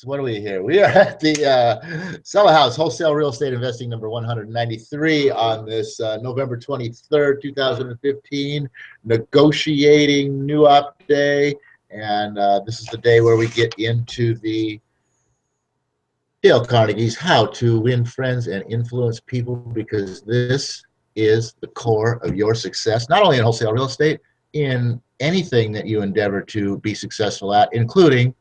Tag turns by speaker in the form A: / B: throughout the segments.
A: What are we here? We are at the Summer House Wholesale Real Estate Investing number 193 on this November 23rd, 2015, negotiating new op day. And this is the day where we get into the Dale Carnegie's How to Win Friends and Influence People, because this is the core of your success, not only in wholesale real estate, in anything that you endeavor to be successful at, including,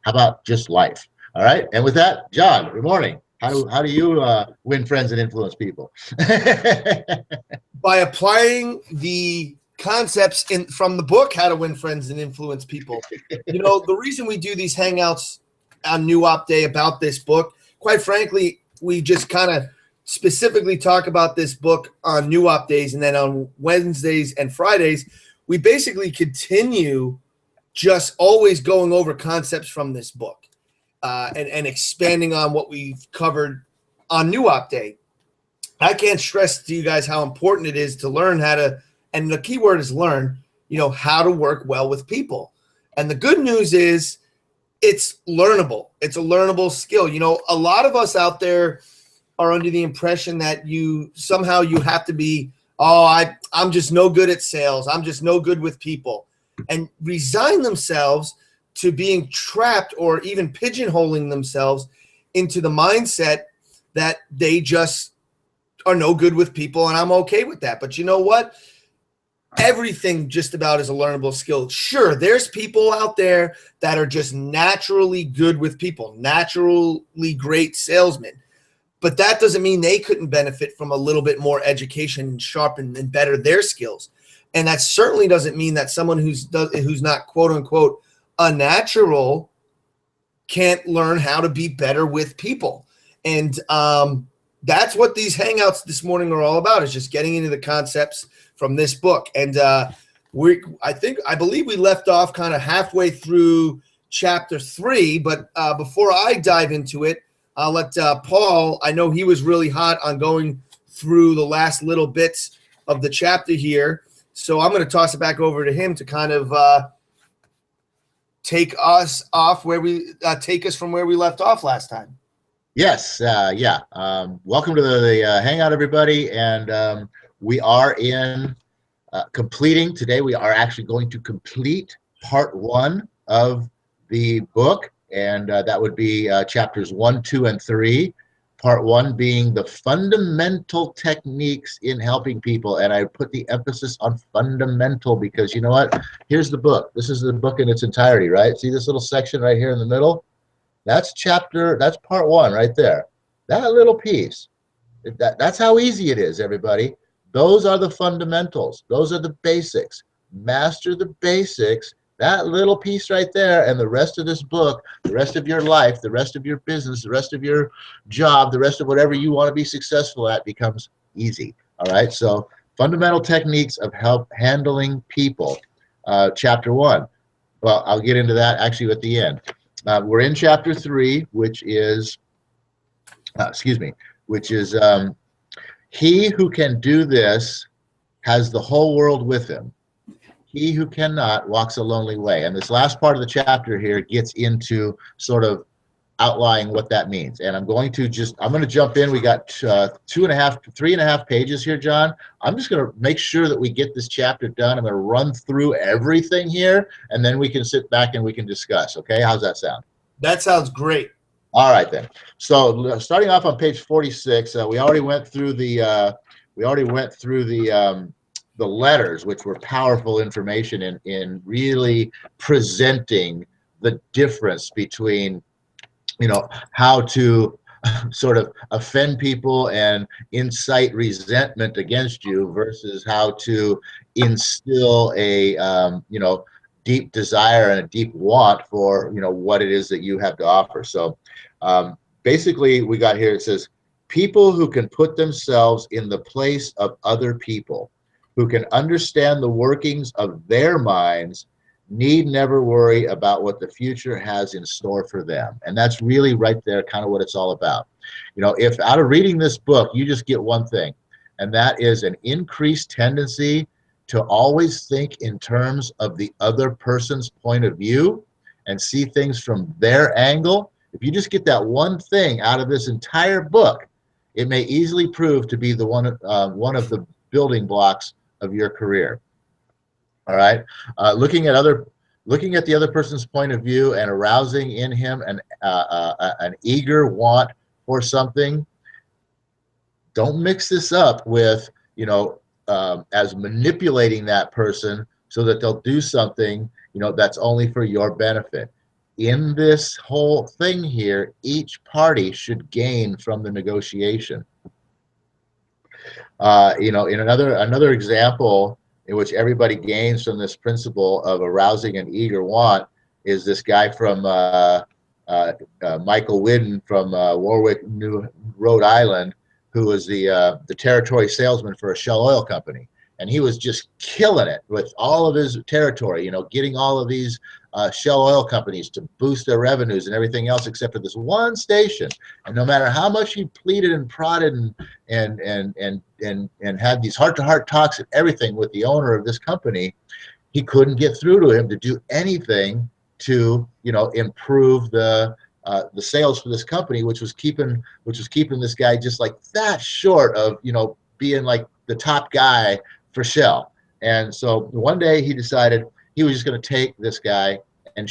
A: how about just life? All right. And with that, John, good morning. How do you win friends and influence people?
B: By applying the concepts from the book, How to Win Friends and Influence People. You know, the reason we do these hangouts on New Op Day about this book, quite frankly, we just kind of specifically talk about this book on New Op Days, and then on Wednesdays and Fridays, we basically continue just always going over concepts from this book and expanding on what we've covered on New Op Day. I can't stress to you guys how important it is to learn how to, and the key word is learn, you know, how to work well with people. And the good news is it's learnable. It's a learnable skill. You know, a lot of us out there are under the impression that you have to be, I'm just no good at sales. I'm just no good with people. And resign themselves to being trapped or even pigeonholing themselves into the mindset that they just are no good with people, and I'm okay with that. But you know what? Everything just about is a learnable skill. Sure, there's people out there that are just naturally good with people, naturally great salesmen. But that doesn't mean they couldn't benefit from a little bit more education and sharpen and better their skills. And that certainly doesn't mean that someone who's not quote unquote unnatural can't learn how to be better with people. And that's what these hangouts this morning are all about, is just getting into the concepts from this book. And I believe we left off kind of halfway through chapter 3. But before I dive into it, I'll let Paul, I know he was really hot on going through the last little bits of the chapter here. So I'm going to toss it back over to him to kind of take us from where we left off last time.
A: Yes. Welcome to the hangout, everybody. And we are in completing today. We are actually going to complete part 1 of the book. And that would be chapters 1, 2, and 3. Part 1 being the fundamental techniques in helping people. And I put the emphasis on fundamental because, you know what? Here's the book. This is the book in its entirety, right? See this little section right here in the middle? That's part 1 right there. That little piece. That's how easy it is, everybody. Those are the fundamentals. Those are the basics. Master the basics. That little piece right there, and the rest of this book, the rest of your life, the rest of your business, the rest of your job, the rest of whatever you want to be successful at becomes easy. All right. So fundamental techniques of handling people, chapter 1. Well, I'll get into that actually at the end. We're in chapter 3, which is, he who can do this has the whole world with him. He who cannot walks a lonely way. And this last part of the chapter here gets into sort of outlining what that means. And I'm going to jump in. We got 3.5 pages here, John. I'm just going to make sure that we get this chapter done. I'm going to run through everything here, and then we can sit back and we can discuss. Okay, how's that sound?
B: That sounds great.
A: All right then. So starting off on page 46, we already went through the the letters, which were powerful information in really presenting the difference between, you know, how to sort of offend people and incite resentment against you versus how to instill a deep desire and a deep want for, you know, what it is that you have to offer. So basically we got here, it says, people who can put themselves in the place of other people, who can understand the workings of their minds, need never worry about what the future has in store for them. And that's really right there kind of what it's all about. You know, if out of reading this book, you just get one thing, and that is an increased tendency to always think in terms of the other person's point of view and see things from their angle, if you just get that one thing out of this entire book, it may easily prove to be the one of the building blocks of your career. All right, looking at the other person's point of view and arousing in him an eager want for something. Don't mix this up with, as manipulating that person so that they'll do something, that's only for your benefit. In this whole thing here, each party should gain from the negotiation. In another example in which everybody gains from this principle of arousing an eager want is this guy from Michael Whidden from Warwick, Rhode Island, who was the territory salesman for a Shell Oil company. And he was just killing it with all of his territory, getting all of these Shell Oil companies to boost their revenues and everything else except for this one station. And no matter how much he pleaded and prodded and had these heart-to-heart talks and everything with the owner of this company, he couldn't get through to him to do anything to, improve the sales for this company, which was keeping this guy just like that short of, being like the top guy for Shell. And so one day he decided he was just going to take this guy and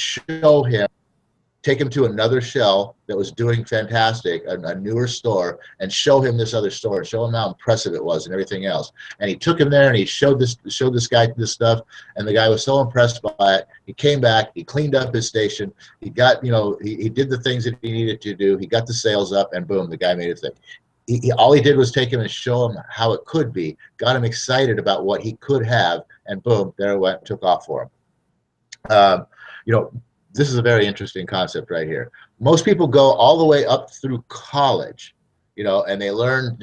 A: take him to another Shell that was doing fantastic, a newer store, and show him this other store, show him how impressive it was and everything else. And he took him there and he showed this guy this stuff, and the guy was so impressed by it. He came back, he cleaned up his station, he got, he did the things that he needed to do, he got the sales up, and boom, the guy made a thing. All he did was take him and show him how it could be, got him excited about what he could have, and boom, there it went, took off for him. This is a very interesting concept right here. Most people go all the way up through college, and they learn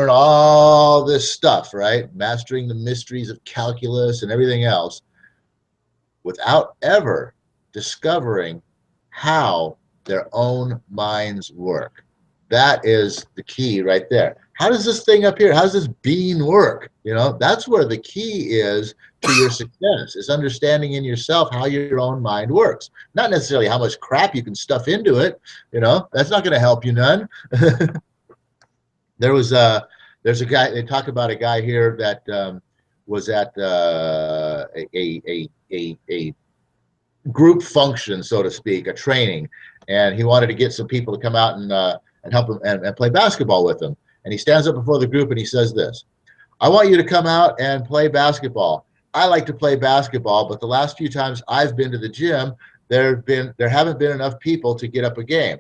A: all this stuff, right? Mastering the mysteries of calculus and everything else, without ever discovering how their own minds work. That is the key right there. How does this thing up here, how does this bean work? That's where the key is to your success, is understanding in yourself how your own mind works. Not necessarily how much crap you can stuff into it. That's not going to help you none. There's a guy, they talk about a guy here that was at a group function, so to speak, a training, and he wanted to get some people to come out and help him and play basketball with him. And he stands up before the group and he says this: I want you to come out and play basketball. I like to play basketball, but the last few times I've been to the gym, there haven't been enough people to get up a game.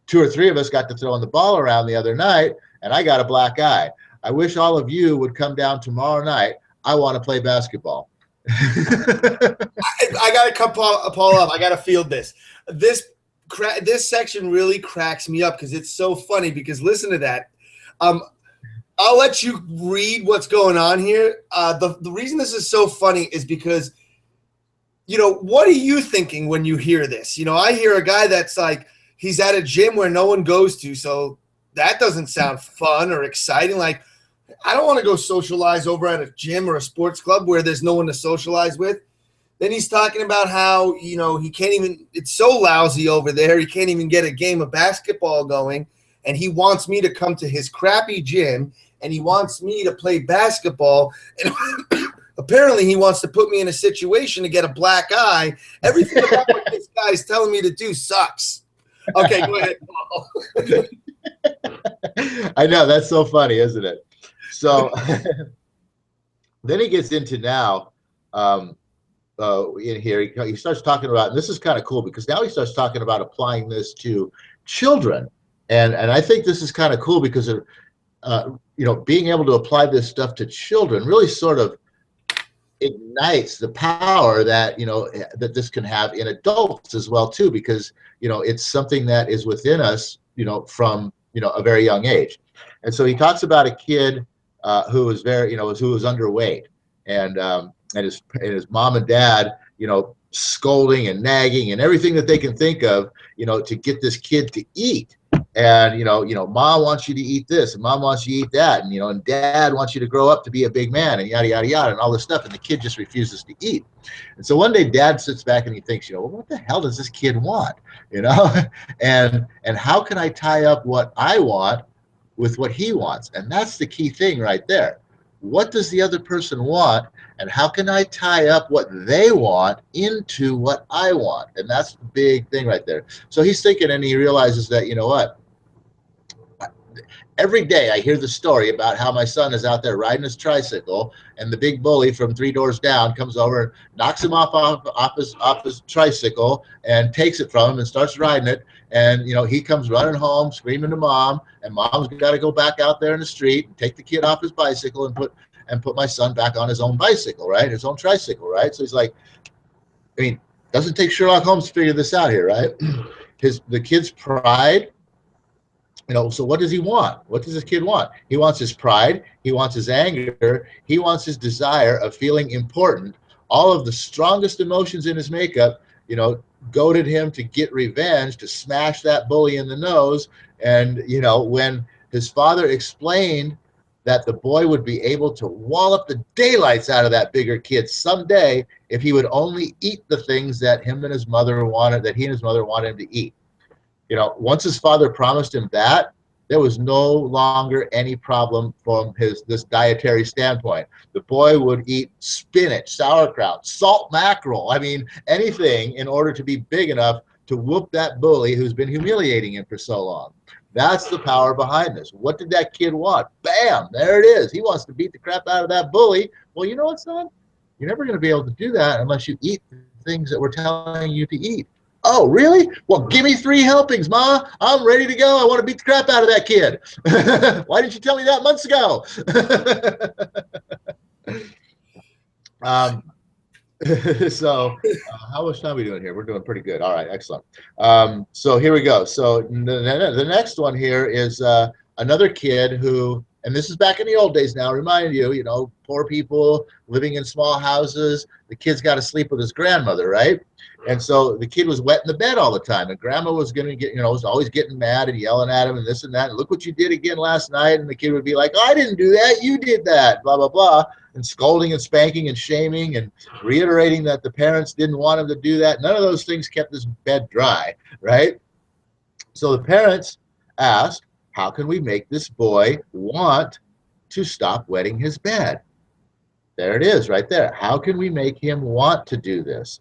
A: 2 or 3 of us got to throwing the ball around the other night, and I got a black eye. I wish all of you would come down tomorrow night. I want to play basketball.
B: I got to come, Paul, up. I got to field this. This section really cracks me up because it's so funny. Because listen to that. I'll let you read what's going on here. The reason this is so funny is because, what are you thinking when you hear this? I hear a guy that's like, he's at a gym where no one goes to, so that doesn't sound fun or exciting. Like, I don't want to go socialize over at a gym or a sports club where there's no one to socialize with. Then he's talking about how, he can't even, it's so lousy over there, he can't even get a game of basketball going. And he wants me to come to his crappy gym, and he wants me to play basketball. And apparently he wants to put me in a situation to get a black eye. Everything about what this guy's telling me to do sucks. Okay, go ahead, Paul.
A: I know, that's so funny, isn't it? So then he gets into now, in here, he starts talking about, and this is kind of cool because now he starts talking about applying this to children. And I think this is kind of cool because of, being able to apply this stuff to children really sort of ignites the power that, that this can have in adults as well too, because, it's something that is within us, from, a very young age. And so he talks about a kid who was who was underweight, and his mom and dad, scolding and nagging and everything that they can think of, to get this kid to eat. And mom wants you to eat this, and mom wants you to eat that, and dad wants you to grow up to be a big man, and yada yada yada, and all this stuff, and the kid just refuses to eat. And so one day dad sits back and he thinks, well, what the hell does this kid want? And how can I tie up what I want with what he wants? And that's the key thing right there. What does the other person want, and how can I tie up what they want into what I want? And that's the big thing right there. So he's thinking, and he realizes that, what? Every day I hear the story about how my son is out there riding his tricycle, and the big bully from 3 doors down comes over and knocks him off his tricycle and takes it from him and starts riding it. And he comes running home screaming to mom, and mom's got to go back out there in the street and take the kid off his bicycle and put my son back on his own bicycle, right? His own tricycle, right? So he's like, doesn't take Sherlock Holmes to figure this out here, right? The kid's pride. So what does he want? What does this kid want? He wants his pride. He wants his anger. He wants his desire of feeling important. All of the strongest emotions in his makeup, goaded him to get revenge, to smash that bully in the nose. And, when his father explained that the boy would be able to wallop the daylights out of that bigger kid someday if he would only eat the things that he and his mother wanted him to eat. Once his father promised him that, there was no longer any problem from this dietary standpoint. The boy would eat spinach, sauerkraut, salt mackerel, anything in order to be big enough to whoop that bully who's been humiliating him for so long. That's the power behind this. What did that kid want? Bam, there it is. He wants to beat the crap out of that bully. Well, you know what, son? You're never going to be able to do that unless you eat the things that we're telling you to eat. Oh, really? Well, give me 3 helpings, Ma. I'm ready to go. I want to beat the crap out of that kid. Why didn't you tell me that months ago? How much time are we doing here? We're doing pretty good. All right, excellent. So here we go. So the next one here is another kid who, and this is back in the old days now, remind you, poor people living in small houses. The kid's got to sleep with his grandmother, right? And so the kid was wet in the bed all the time, and grandma was going to get, was always getting mad and yelling at him and this and that. And look what you did again last night. And the kid would be like, I didn't do that. You did that, blah, blah, blah. And scolding and spanking and shaming and reiterating that the parents didn't want him to do that. None of those things kept his bed dry, right? So the parents asked, how can we make this boy want to stop wetting his bed? There it is right there. How can we make him want to do this?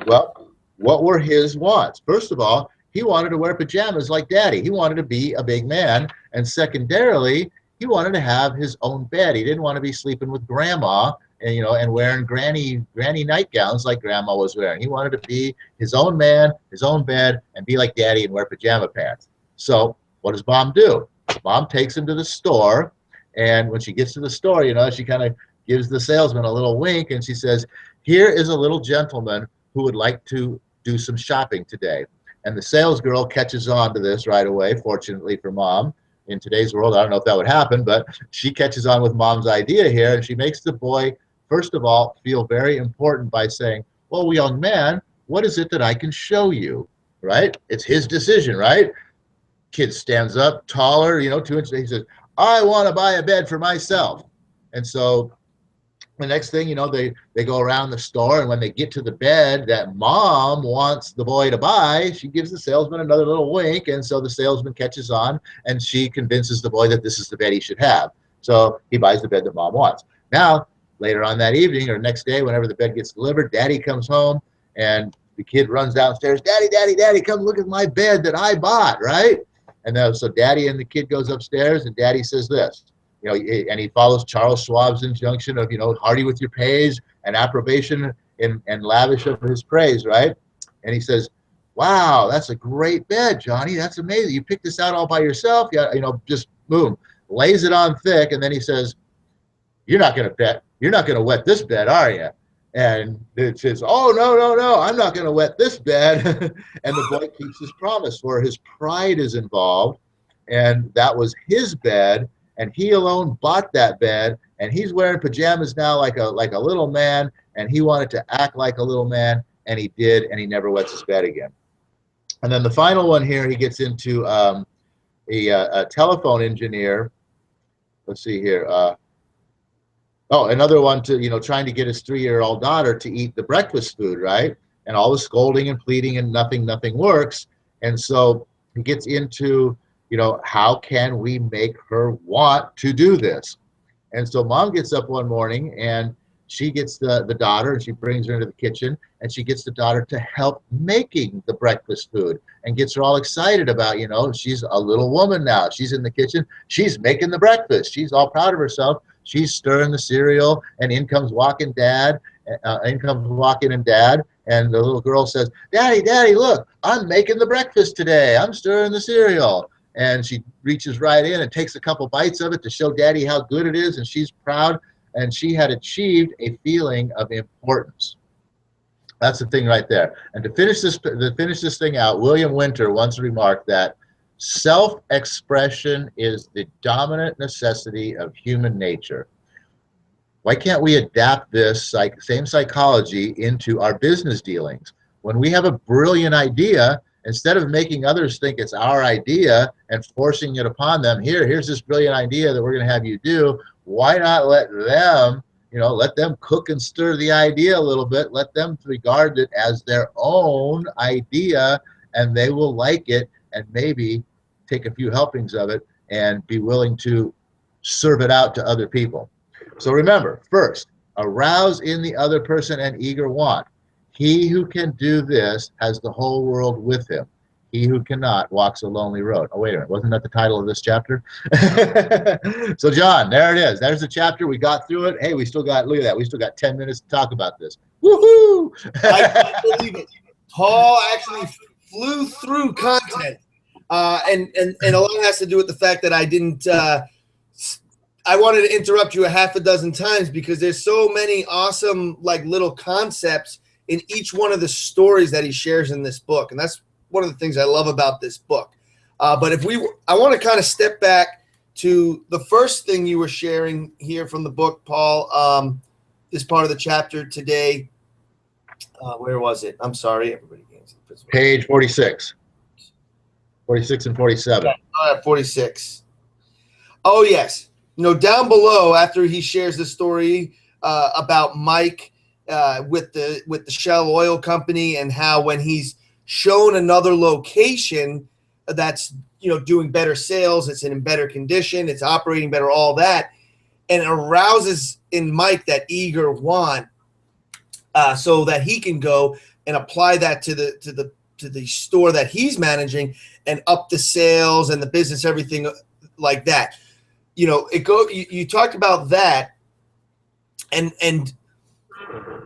A: Well, what were his wants? First of all, he wanted to wear pajamas like daddy. He wanted to be a big man. And secondarily, he wanted to have his own bed. He didn't want to be sleeping with grandma and wearing granny nightgowns like grandma was wearing. He wanted to be his own man, his own bed, and be like daddy and wear pajama pants. So what does mom do? Mom takes him to the store. And when she gets to the store, she kind of gives the salesman a little wink, and she says, here is a little gentleman who would like to do some shopping today. And the sales girl catches on to this right away, fortunately for mom. In today's world, I don't know if that would happen, but she catches on with mom's idea here, and she makes the boy, first of all, feel very important by saying, well, young man, what is it that I can show you, right? It's his decision, right? Kid stands up taller, 2 inches. He says, I want to buy a bed for myself. And so the next thing, they go around the store, and when they get to the bed that mom wants the boy to buy, she gives the salesman another little wink, and so the salesman catches on, and she convinces the boy that this is the bed he should have. So he buys the bed that mom wants. Now, later on that evening or next day, whenever the bed gets delivered, daddy comes home, and the kid runs downstairs, daddy, daddy, daddy, come look at my bed that I bought, right? And then, so daddy and the kid goes upstairs, and daddy says this, and he follows Charles Schwab's injunction of, hearty with your praise and approbation and lavish of his praise, right? And he says, wow, that's a great bed, Johnny. That's amazing. You picked this out all by yourself. Yeah, just boom, lays it on thick. And then he says, you're not going to wet this bed, are you? And it says, oh, no, I'm not going to wet this bed. And the boy keeps his promise, for his pride is involved. And that was his bed. And he alone bought that bed, and he's wearing pajamas now like a little man, and he wanted to act like a little man, and he did, and he never wets his bed again. And then the final one here he gets into a telephone engineer. Let's see here. Oh, another one to, trying to get his 3-year-old daughter to eat the breakfast food, right? And all the scolding and pleading and nothing works. And so he gets into, how can we make her want to do this? And so mom gets up one morning and she gets the daughter and she brings her into the kitchen and she gets the daughter to help making the breakfast food and gets her all excited about, she's a little woman now. She's in the kitchen. She's making the breakfast. She's all proud of herself. She's stirring the cereal and in comes walking dad. In and dad. And the little girl says, Daddy, look, I'm making the breakfast today. I'm stirring the cereal. And she reaches right in and takes a couple bites of it to show Daddy how good it is, and she's proud, and she had achieved a feeling of importance. That's the thing right there. And to finish this thing out, William Winter once remarked that self-expression is the dominant necessity of human nature. Why can't we adapt this same psychology into our business dealings? When we have a brilliant idea, instead of making others think it's our idea and forcing it upon them, here's this brilliant idea that we're going to have you do, why not let them cook and stir the idea a little bit, let them regard it as their own idea, and they will like it and maybe take a few helpings of it and be willing to serve it out to other people. So remember, first, arouse in the other person an eager want. He who can do this has the whole world with him. He who cannot walks a lonely road. Oh, wait a minute. Wasn't that the title of this chapter? So, John, there it is. There's the chapter. We got through it. Hey, look at that. We still got 10 minutes to talk about this. Woohoo!
B: I can't believe it. Paul actually flew through content. And a lot has to do with the fact that I didn't I wanted to interrupt you a half a dozen times because there's so many awesome little concepts in each one of the stories that he shares in this book. And that's one of the things I love about this book. But I want to kind of step back to the first thing you were sharing here from the book, Paul, this part of the chapter today. Where was it? I'm sorry. Everybody gains the principle.
A: Page 46. 46 and 47.
B: Yeah, 46. Oh, yes. Down below, after he shares the story about Mike with the Shell Oil Company and how when he's shown another location that's doing better sales, it's in better condition, it's operating better, all that, and arouses in Mike that eager want so that he can go and apply that to the store that he's managing and up the sales and the business, everything like that. You talked about that, and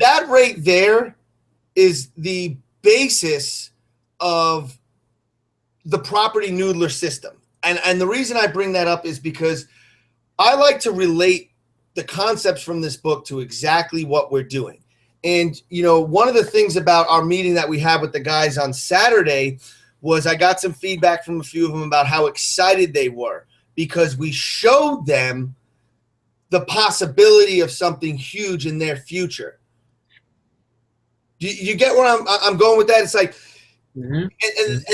B: that right there is the basis of the property noodler system. And the reason I bring that up is because I like to relate the concepts from this book to exactly what we're doing. And, one of the things about our meeting that we had with the guys on Saturday was I got some feedback from a few of them about how excited they were because we showed them the possibility of something huge in their future. Do you get where I'm going with that? It's like, and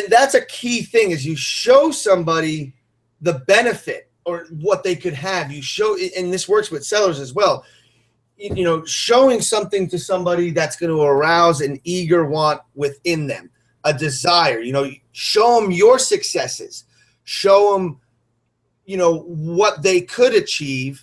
B: that's a key thing is you show somebody the benefit or what they could have. You show, and this works with sellers as well, showing something to somebody that's going to arouse an eager want within them, a desire, show them your successes, show them, what they could achieve.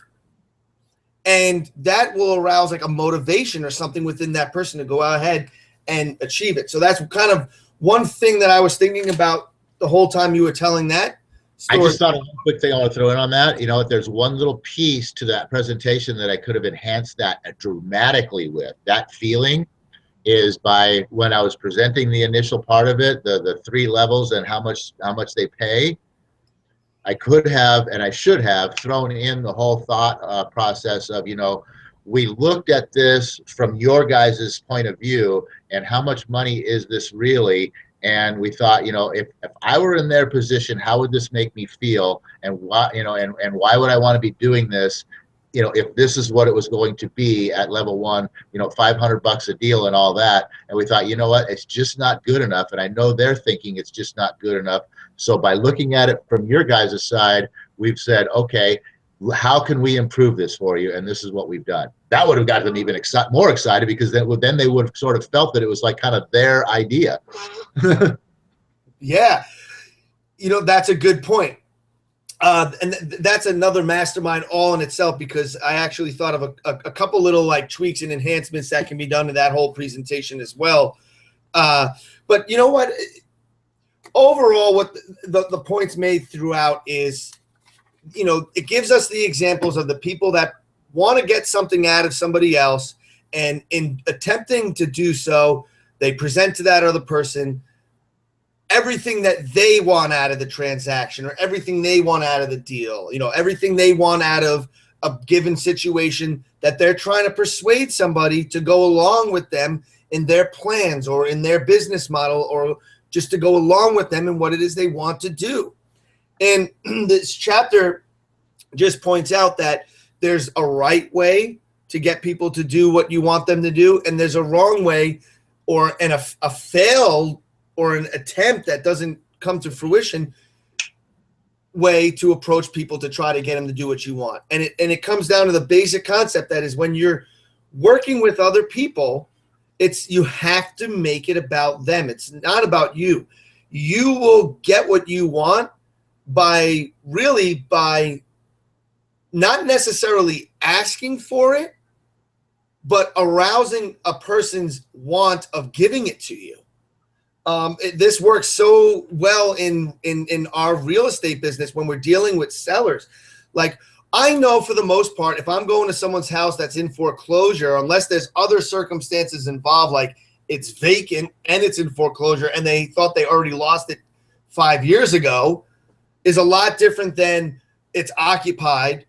B: And that will arouse a motivation or something within that person to go ahead and achieve it. So that's kind of one thing that I was thinking about the whole time you were telling that story.
A: I just thought of one quick thing I want to throw in on that. If there's one little piece to that presentation that I could have enhanced that dramatically with, that feeling is by when I was presenting the initial part of it, the 3 levels and how much they pay. I could have and I should have thrown in the whole thought process of, we looked at this from your guys' point of view and how much money is this really? And we thought, if I were in their position, how would this make me feel? And why, and why would I want to be doing this? you know, if this is what it was going to be at level one, you know, $500 a deal and all that. And we thought, you know what, it's just not good enough. And I know they're thinking it's just not good enough. So by looking at it from your guys' side, we've said, okay, how can we improve this for you? And this is what we've done. That would have got them even more excited, because then they would have sort of felt that it was like kind of their idea.
B: Yeah. You know, that's a good point. And that's another mastermind all in itself, because I actually thought of a couple little like tweaks and enhancements that can be done to that whole presentation as well. But you know what? Overall, what the points made throughout is, you know, it gives us the examples of the people that want to get something out of somebody else, and in attempting to do so, they present to that other person everything that they want out of the transaction, or everything they want out of the deal, you know, everything they want out of a given situation that they're trying to persuade somebody to go along with them in their plans or in their business model, or just to go along with them in what it is they want to do. And this chapter just points out that there's a right way to get people to do what you want them to do, and there's a wrong way, or a failed or an attempt that doesn't come to fruition way to approach people to try to get them to do what you want. And it comes down to the basic concept that is, when you're working with other people, you have to make it about them. It's not about you. You will get what you want by not necessarily asking for it, but arousing a person's want of giving it to you. This works so well in our real estate business when we're dealing with sellers. Like, I know for the most part, if I'm going to someone's house that's in foreclosure, unless there's other circumstances involved, like it's vacant and it's in foreclosure and they thought they already lost it 5 years ago, is a lot different than it's occupied.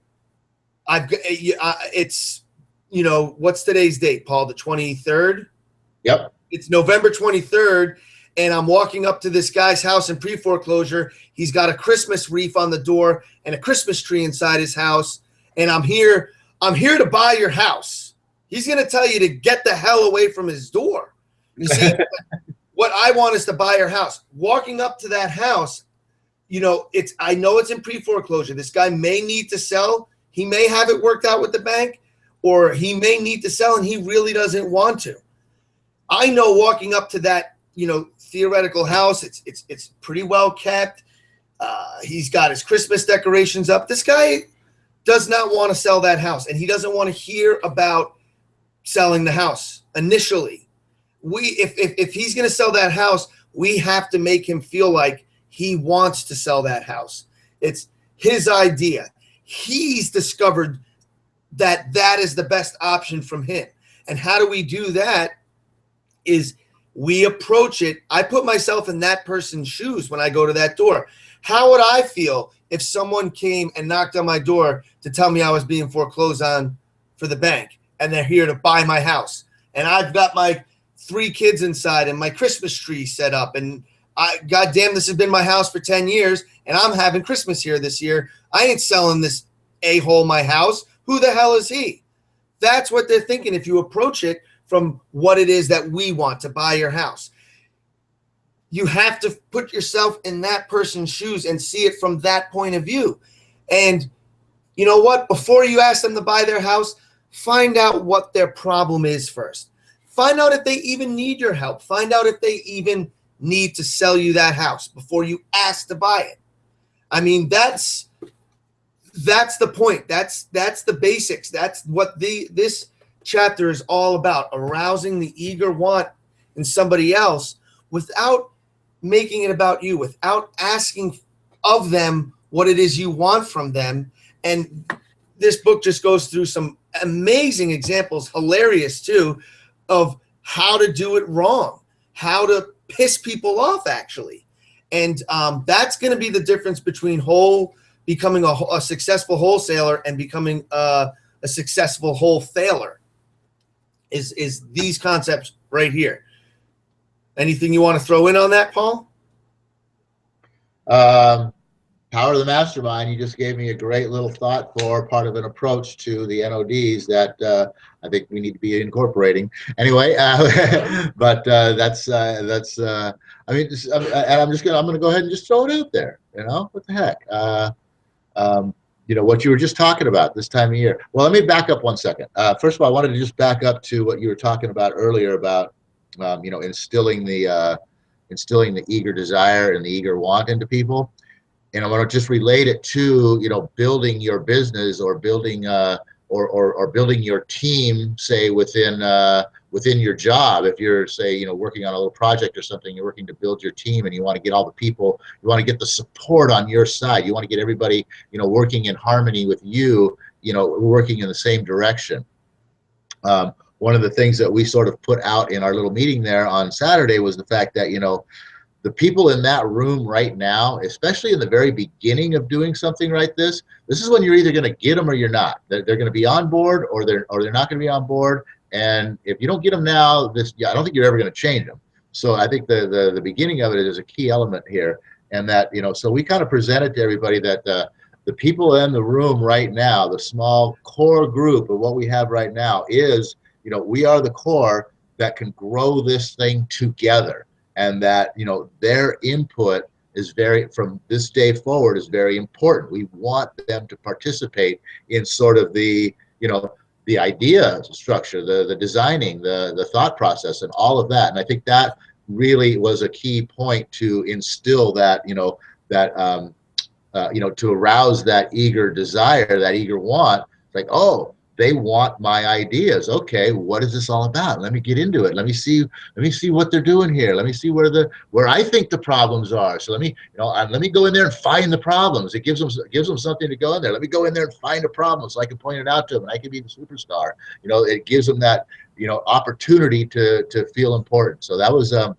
B: It's, you know, what's today's date, Paul? The 23rd?
A: Yep.
B: It's November 23rd. And I'm walking up to this guy's house in pre-foreclosure. He's got a Christmas wreath on the door and a Christmas tree inside his house. And I'm here to buy your house. He's going to tell you to get the hell away from his door. You see, what I want is to buy your house. Walking up to that house, you know, I know it's in pre-foreclosure. This guy may need to sell. He may have it worked out with the bank, or he may need to sell and he really doesn't want to. I know walking up to that, you know, theoretical house, it's pretty well kept. He's got his Christmas decorations up. This guy does not want to sell that house, and he doesn't want to hear about selling the house initially. If he's going to sell that house, we have to make him feel like he wants to sell that house. It's his idea. He's discovered that is the best option from him. And how do we do that? Is we approach it. I put myself in that person's shoes when I go to that door. How would I feel if someone came and knocked on my door to tell me I was being foreclosed on for the bank, and they're here to buy my house, and I've got my 3 kids inside and my Christmas tree set up, and goddamn, this has been my house for 10 years, and I'm having Christmas here this year. I ain't selling this a-hole my house. Who the hell is he? That's what they're thinking if you approach it from what it is that we want to buy your house. You have to put yourself in that person's shoes and see it from that point of view. And you know what? Before you ask them to buy their house, find out what their problem is first. Find out if they even need your help. Find out if they even need to sell you that house before you ask to buy it. I mean, that's the point. That's the basics. That's what this chapter is all about, arousing the eager want in somebody else without making it about you, without asking of them what it is you want from them. And this book just goes through some amazing examples, hilarious too, of how to do it wrong, how to piss people off actually. And that's going to be the difference between becoming a successful wholesaler and becoming a successful wholesaler. Is these concepts right here. Anything you want to throw in on that, Paul?
A: Power of the mastermind, you just gave me a great little thought for part of an approach to the NODs that I think we need to be incorporating. Anyway, but I mean, and I'm gonna go ahead and just throw it out there. You know, what the heck? You know, what you were just talking about this time of year. Well, let me back up one second. First of all, I wanted to just back up to what you were talking about earlier about, you know, instilling the eager desire and the eager want into people. And I want to just relate it to, you know, building your business or building or building your team, say within your job. If you're, say, you know, working on a little project or something, you're working to build your team, and you want to get all the people, you want to get the support on your side. You want to get everybody, you know, working in harmony with you, you know, working in the same direction. One of the things that we sort of put out in our little meeting there on Saturday was the fact that, you know, the people in that room right now, especially in the very beginning of doing something like this is when you're either going to get them or you're not. They're going to be on board, or they're not going to be on board. And if you don't get them now, I don't think you're ever going to change them. So I think the beginning of it is a key element here, and that, you know, so we kind of presented to everybody that the people in the room right now, the small core group of what we have right now is, you know, we are the core that can grow this thing together. And that, you know, their input is from this day forward is very important. We want them to participate in sort of the, you know, the idea structure, the designing, the thought process, and all of that. And I think that really was a key point to instill that, you know, that you know, to arouse that eager desire, that eager want. Like, oh, they want my ideas. Okay, what is this all about? Let me get into it. Let me see what they're doing here. Let me see where I think the problems are. So let me, you know, let me go in there and find the problems. It gives them something to go in there. Let me go in there and find a problem so I can point it out to them, and I can be the superstar. You know, it gives them that, you know, opportunity to feel important. So that was the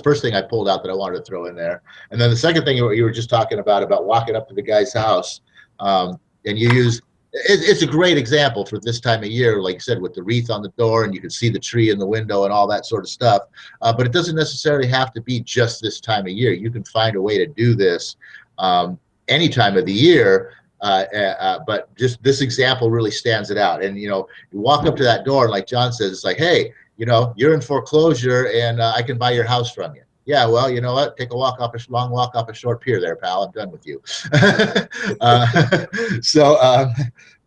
A: first thing I pulled out that I wanted to throw in there. And then the second thing you were just talking about walking up to the guy's house, and you use. It's a great example for this time of year, like you said, with the wreath on the door, and you can see the tree in the window and all that sort of stuff. But it doesn't necessarily have to be just this time of year. You can find a way to do this any time of the year. But just this example really stands it out. And, you know, you walk up to that door, and like John says, it's like, hey, you know, you're in foreclosure, and I can buy your house from you. Yeah, well, you know what? Take a long walk off a short pier there, pal. I'm done with you.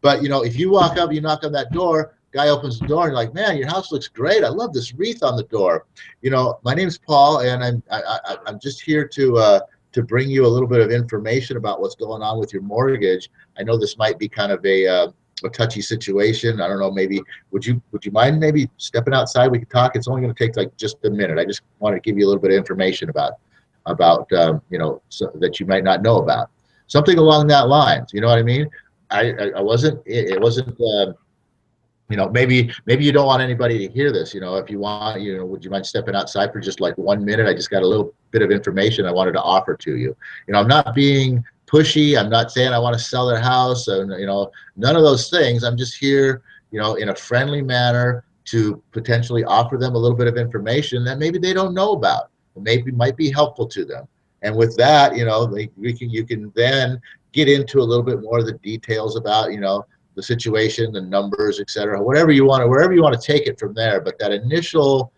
A: But, you know, if you walk up, you knock on that door, guy opens the door, and you're like, man, your house looks great. I love this wreath on the door. You know, my name's Paul, and I'm just here to bring you a little bit of information about what's going on with your mortgage. I know this might be kind of a touchy situation. I don't know, maybe would you mind maybe stepping outside? We could talk. It's only going to take like just a minute. I just want to give you a little bit of information about you know, so that you might not know about, something along that lines. You know what I mean? I wasn't, it wasn't, you know, maybe you don't want anybody to hear this. You know, if you want, you know, would you mind stepping outside for just like 1 minute? I just got a little bit of information I wanted to offer to you. You know, I'm not being pushy. I'm not saying I want to sell their house, and, you know, none of those things. I'm just here, you know, in a friendly manner to potentially offer them a little bit of information that maybe they don't know about, maybe might be helpful to them. And with that, you know, you can then get into a little bit more of the details about, you know, the situation, the numbers, et cetera, wherever you want to take it from there. But that initial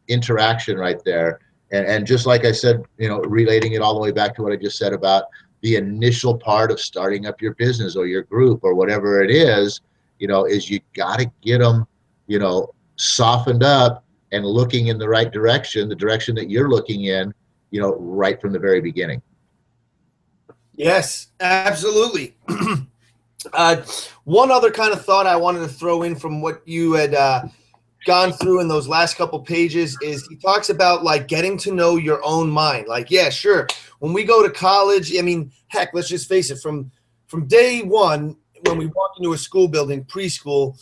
A: interaction right there, and just like I said, you know, relating it all the way back to what I just said about the initial part of starting up your business or your group or whatever it is, you know, is you got to get them, you know, softened up and looking in the right direction, the direction that you're looking in, you know, right from the very beginning.
B: Yes, absolutely. One other kind of thought I wanted to throw in from what you had gone through in those last couple pages is he talks about like getting to know your own mind. Like, yeah, sure. When we go to college, I mean, heck, let's just face it, from day one, when we walk into a school building, preschool,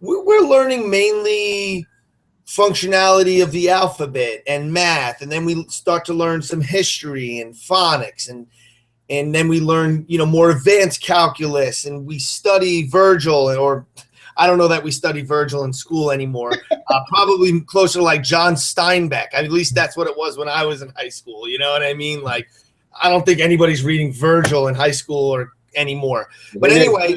B: we're learning mainly functionality of the alphabet and math. And then we start to learn some history and phonics, and then we learn, you know, more advanced calculus, and we study Virgil, or I don't know that we study Virgil in school anymore. Probably closer to like John Steinbeck. At least that's what it was when I was in high school. You know what I mean? Like, I don't think anybody's reading Virgil in high school or anymore. But anyway.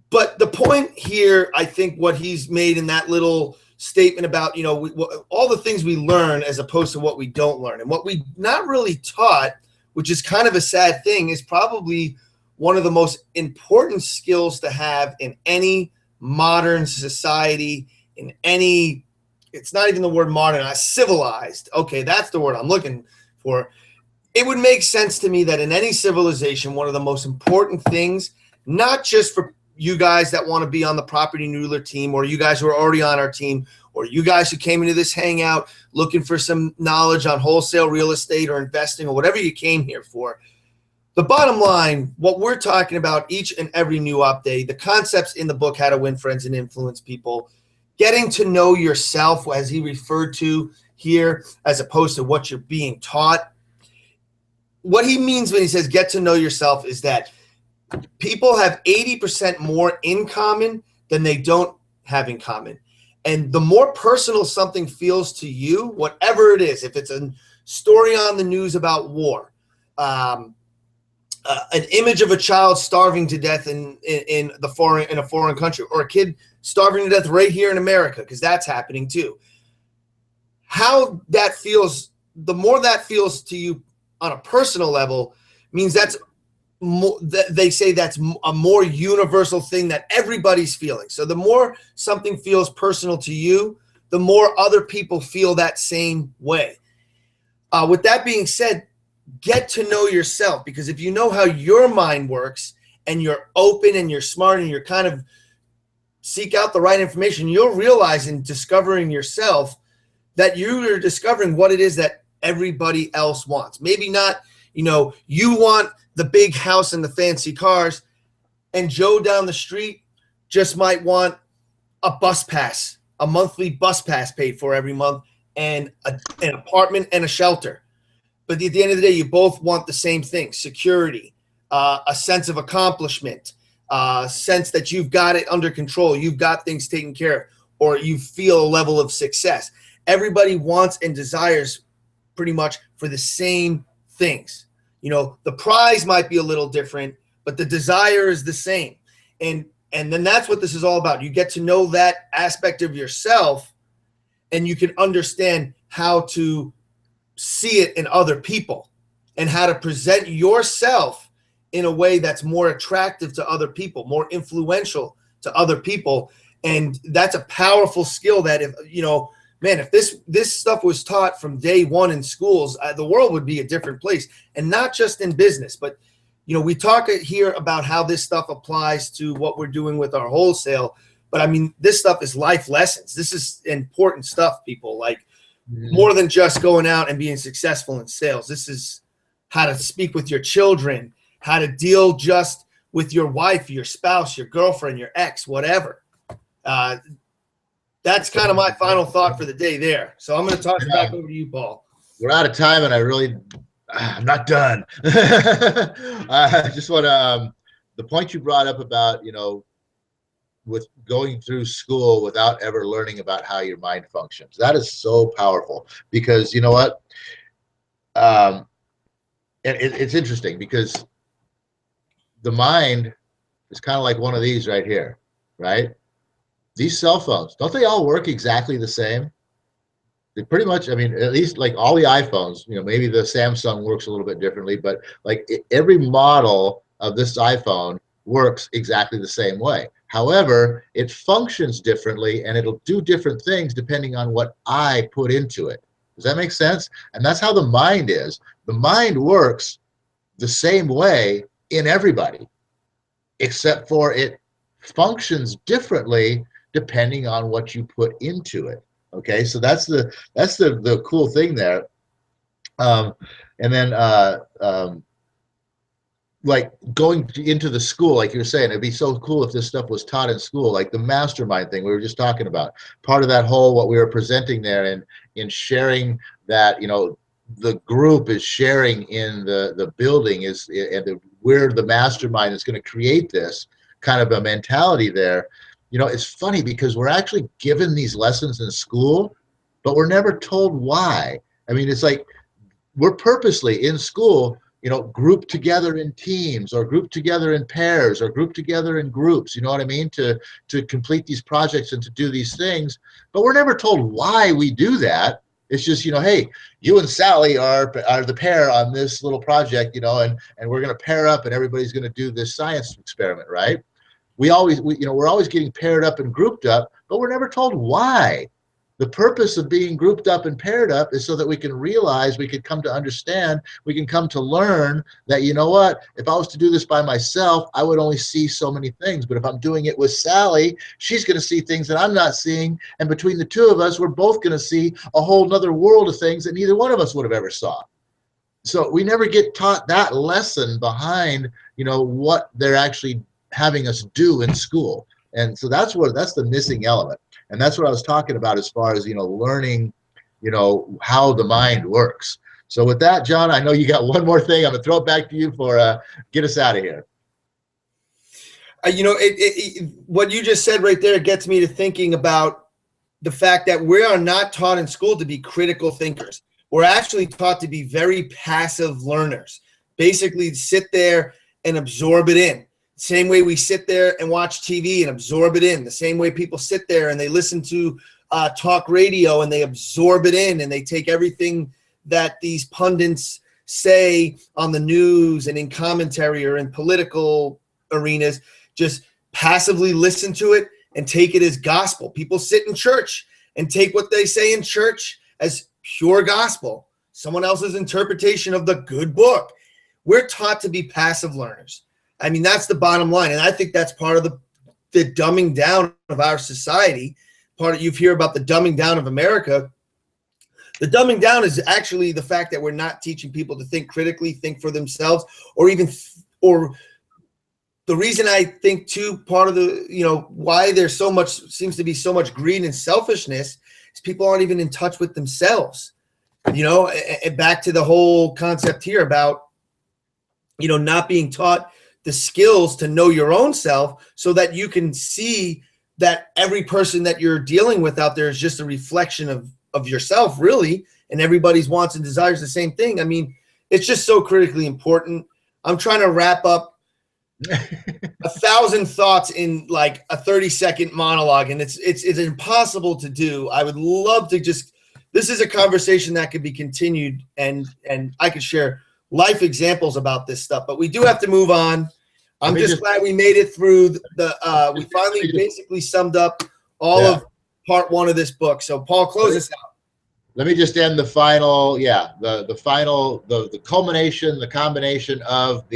B: But the point here, I think what he's made in that little statement about, you know, all the things we learn as opposed to what we don't learn, and what we not really taught, which is kind of a sad thing, is probably one of the most important skills to have in any modern society, in any, it's not even the word modern, civilized. Okay, that's the word I'm looking for. It would make sense to me that in any civilization, one of the most important things, not just for you guys that want to be on the Property Noodler team, or you guys who are already on our team, or you guys who came into this hangout looking for some knowledge on wholesale real estate or investing or whatever you came here for. The bottom line, what we're talking about each and every new update, the concepts in the book, How to Win Friends and Influence People, getting to know yourself, as he referred to here, as opposed to what you're being taught. What he means when he says get to know yourself is that people have 80% more in common than they don't have in common. And the more personal something feels to you, whatever it is, if it's a story on the news about war, an image of a child starving to death in a foreign country, or a kid starving to death right here in America, because that's happening too. How that feels, the more that feels to you on a personal level, means that's more, they say that's a more universal thing that everybody's feeling. So the more something feels personal to you, the more other people feel that same way. With that being said, get to know yourself, because if you know how your mind works and you're open and you're smart and you're kind of seek out the right information, you'll realize in discovering yourself that you're discovering what it is that everybody else wants. Maybe not, you know, you want the big house and the fancy cars, and Joe down the street just might want a bus pass, a monthly bus pass paid for every month, and an apartment and a shelter. But at the end of the day, you both want the same thing: security, a sense of accomplishment, a sense that you've got it under control, you've got things taken care of, or you feel a level of success. Everybody wants and desires pretty much for the same things. You know, the prize might be a little different, but the desire is the same. And then that's what this is all about. You get to know that aspect of yourself, and you can understand how to see it in other people and how to present yourself in a way that's more attractive to other people, more influential to other people. And that's a powerful skill that, if, you know, man, if this stuff was taught from day one in schools, the world would be a different place. And not just in business, but, you know, we talk here about how this stuff applies to what we're doing with our wholesale. But I mean, this stuff is life lessons. This is important stuff, people. Like, more than just going out and being successful in sales. This is how to speak with your children, how to deal just with your wife, your spouse, your girlfriend, your ex, whatever. That's kind of my final thought for the day there. So I'm going to toss it back over to you, Paul.
A: We're out of time, and I'm not done. I just want to, the point you brought up about, you know, with going through school without ever learning about how your mind functions. That is so powerful, because you know what? And it's interesting, because the mind is kind of like one of these right here, right? These cell phones, don't they all work exactly the same? They pretty much, I mean, at least like all the iPhones, you know, maybe the Samsung works a little bit differently, but like every model of this iPhone works exactly the same way. However, it functions differently, and it'll do different things depending on what I put into it. Does that make sense? And that's how the mind is. The mind works the same way in everybody, except for it functions differently depending on what you put into it. Okay, so that's the cool thing there. And then like going into the school, like you're saying, it'd be so cool if this stuff was taught in school, like the mastermind thing we were just talking about. Part of that whole, what we were presenting there, and in sharing that, you know, the group is sharing in the building is, and we're the mastermind that's going to create this kind of a mentality there. You know, it's funny because we're actually given these lessons in school, but we're never told why. I mean, it's like we're purposely in school, you know, grouped together in teams or grouped together in pairs or grouped together in groups, you know what I mean, to complete these projects and to do these things. But we're never told why we do that. It's just, you know, hey, you and Sally are the pair on this little project, you know, and we're going to pair up and everybody's going to do this science experiment, right? We're always getting paired up and grouped up, but we're never told why. The purpose of being grouped up and paired up is so that we can realize, we can come to understand, we can come to learn that, you know what, if I was to do this by myself, I would only see so many things. But if I'm doing it with Sally, she's going to see things that I'm not seeing. And between the two of us, we're both going to see a whole nother world of things that neither one of us would have ever saw. So we never get taught that lesson behind, you know, what they're actually having us do in school. And so that's the missing element. And that's what I was talking about as far as, you know, learning, you know, how the mind works. So with that, John, I know you got one more thing. I'm going to throw it back to you for get us out of here.
B: You know, what you just said right there gets me to thinking about the fact that we are not taught in school to be critical thinkers. We're actually taught to be very passive learners. Basically, sit there and absorb it in. Same way we sit there and watch TV and absorb it in. The same way people sit there and they listen to talk radio and they absorb it in and they take everything that these pundits say on the news and in commentary or in political arenas, just passively listen to it and take it as gospel. People sit in church and take what they say in church as pure gospel, someone else's interpretation of the good book. We're taught to be passive learners. I mean, that's the bottom line. And I think that's part of the dumbing down of our society. You hear about the dumbing down of America. The dumbing down is actually the fact that we're not teaching people to think critically, think for themselves, or the reason I think too, part of the, you know, why there's seems to be so much greed and selfishness is people aren't even in touch with themselves. You know, and back to the whole concept here about, you know, not being taught the skills to know your own self so that you can see that every person that you're dealing with out there is just a reflection of yourself, really, and everybody's wants and desires the same thing. I mean, it's just so critically important. I'm trying to wrap up 1,000 thoughts in like a 30-second monologue, and it's impossible to do. I would love to this is a conversation that could be continued, and I could share life examples about this stuff, but we do have to move on. I'm just glad we made it through we finally basically summed up all of part one of this book. So Paul, close us out.
A: Let me just end the final, the culmination, the combination of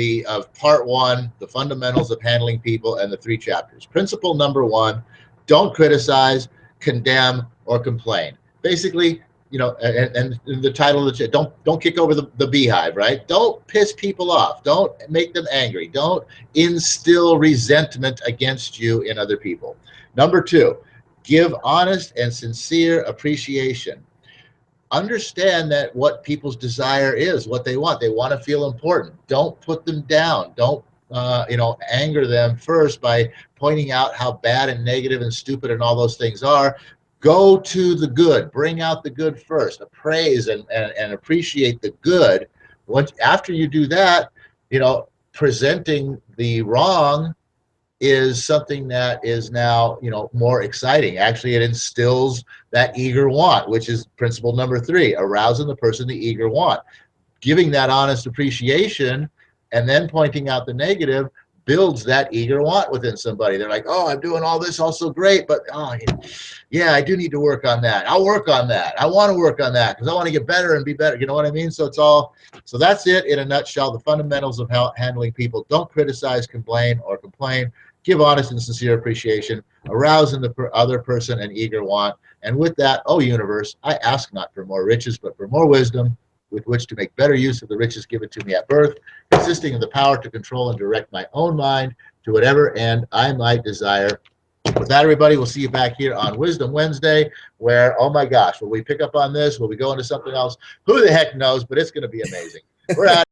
A: part one, the fundamentals of handling people, and the 3 chapters. Principle number 1, don't criticize, condemn, or complain. Basically, you know, and the title of the don't kick over the beehive, right? Don't piss people off. Don't make them angry. Don't instill resentment against you in other people. Number 2, give honest and sincere appreciation. Understand that what people's desire is, what they want. They want to feel important. Don't put them down. Don't anger them first by pointing out how bad and negative and stupid and all those things are. Go to the good. Bring out the good first. Appraise and appreciate the good. After you do that, you know, presenting the wrong is something that is now, you know, more exciting. Actually, it instills that eager want, which is principle number 3, arousing the person the eager want. Giving that honest appreciation and then pointing out the negative builds that eager want within somebody. They're like, oh, I'm doing all this also great, but yeah, I do need to work on that. I'll work on that. I want to work on that because I want to get better and be better. You know what I mean? So that's it in a nutshell, the fundamentals of handling people. Don't criticize, complain. Give honest and sincere appreciation, arouse in the other person an eager want. And with that, oh universe, I ask not for more riches, but for more wisdom, with which to make better use of the riches given to me at birth, consisting of the power to control and direct my own mind to whatever end I might desire. With that, everybody, we'll see you back here on Wisdom Wednesday, where, oh my gosh, will we pick up on this? Will we go into something else? Who the heck knows, but it's going to be amazing. We're out.